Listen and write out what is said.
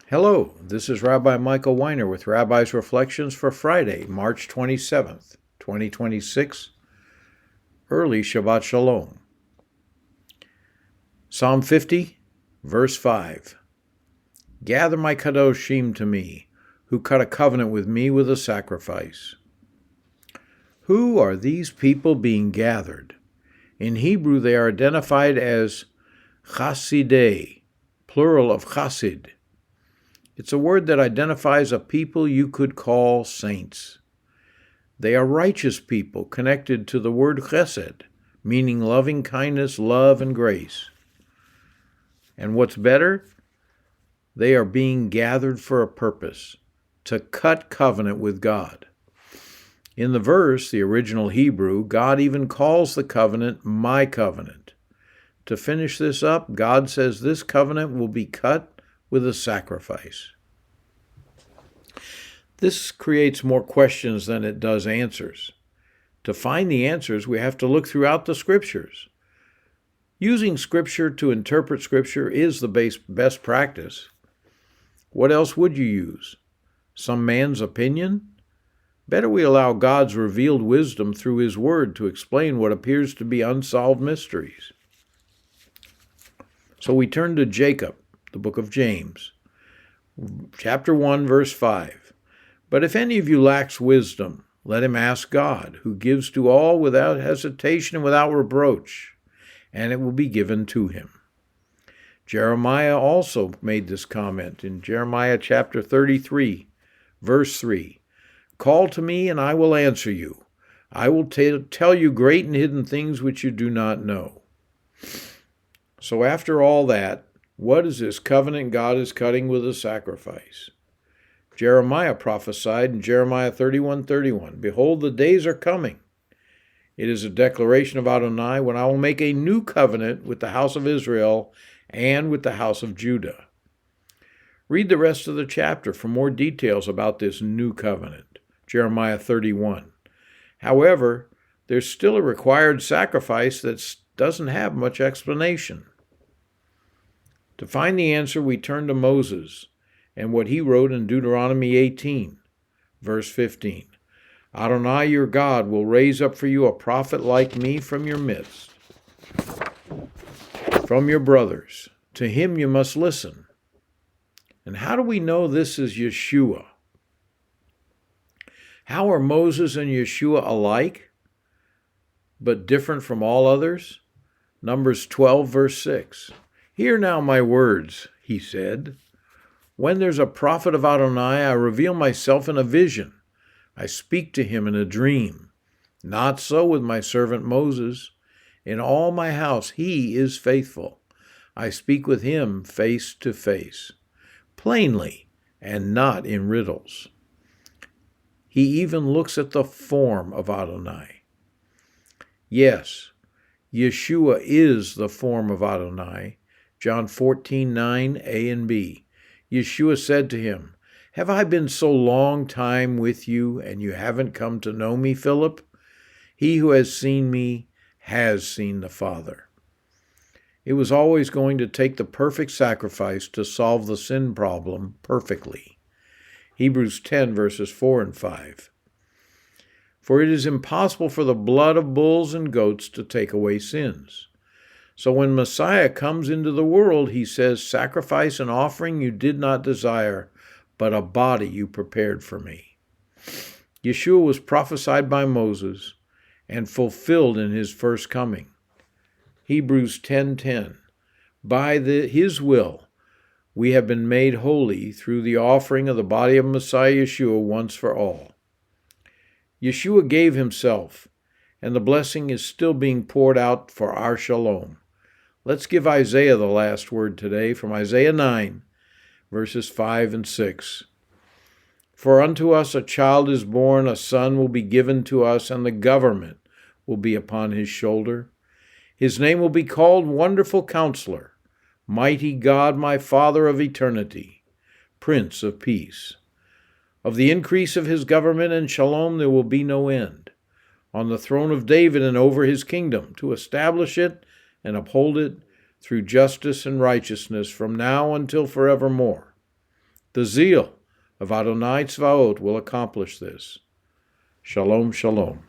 Hello, this is Rabbi Michael Weiner with Rabbi's Reflections for Friday, March 27th, 2026, early Shabbat Shalom. Psalm 50, verse 5. Gather my kadoshim to me, who cut a covenant with me with a sacrifice. Who are these people being gathered? In Hebrew, they are identified as chasidei, plural of chasid. It's a word that identifies a people you could call saints. They are righteous people connected to the word chesed, meaning loving kindness, love, and grace. And what's better? They are being gathered for a purpose, to cut covenant with God. In the verse, the original Hebrew, God even calls the covenant my covenant. To finish this up, God says this covenant will be cut with a sacrifice. This creates more questions than it does answers. To find the answers, we have to look throughout the Scriptures. Using Scripture to interpret Scripture is the best practice. What else would you use? Some man's opinion? Better we allow God's revealed wisdom through His Word to explain what appears to be unsolved mysteries. So we turn to Jacob, the book of James, chapter 1, verse 5. But if any of you lacks wisdom, let him ask God, who gives to all without hesitation and without reproach, and it will be given to him. Jeremiah also made this comment in Jeremiah chapter 33, verse 3. Call to me, and I will answer you. I will tell you great and hidden things which you do not know. So after all that, what is this covenant God is cutting with a sacrifice? Jeremiah prophesied in Jeremiah 31:31, Behold, the days are coming. It is a declaration of Adonai when I will make a new covenant with the house of Israel and with the house of Judah. Read the rest of the chapter for more details about this new covenant. Jeremiah 31. However, there's still a required sacrifice that doesn't have much explanation. To find the answer, we turn to Moses and what he wrote in Deuteronomy 18, verse 15. Adonai your God will raise up for you a prophet like me from your midst, from your brothers. To him you must listen. And how do we know this is Yeshua? How are Moses and Yeshua alike, but different from all others? Numbers 12, verse 6. Hear now my words, he said. When there's a prophet of Adonai, I reveal myself in a vision. I speak to him in a dream. Not so with my servant Moses. In all my house he is faithful. I speak with him face to face, plainly and not in riddles. He even looks at the form of Adonai. Yes, Yeshua is the form of Adonai. John 14:9, A and B. Yeshua said to him, Have I been so long time with you, and you haven't come to know me, Philip? He who has seen me has seen the Father. It was always going to take the perfect sacrifice to solve the sin problem perfectly. Hebrews 10, verses 4 and 5. For it is impossible for the blood of bulls and goats to take away sins. So when Messiah comes into the world, he says, Sacrifice and offering you did not desire, but a body you prepared for me. Yeshua was prophesied by Moses and fulfilled in his first coming. Hebrews 10:10. By his will, we have been made holy through the offering of the body of Messiah Yeshua once for all. Yeshua gave himself, and the blessing is still being poured out for our shalom. Let's give Isaiah the last word today from Isaiah 9, verses 5 and 6. For unto us a child is born, a son will be given to us, and the government will be upon his shoulder. His name will be called Wonderful Counselor, Mighty God, my Father of eternity, Prince of Peace. Of the increase of his government and shalom there will be no end, on the throne of David and over his kingdom, to establish it and uphold it through justice and righteousness from now until forevermore. The zeal of Adonai Tzvaot will accomplish this. Shalom, shalom.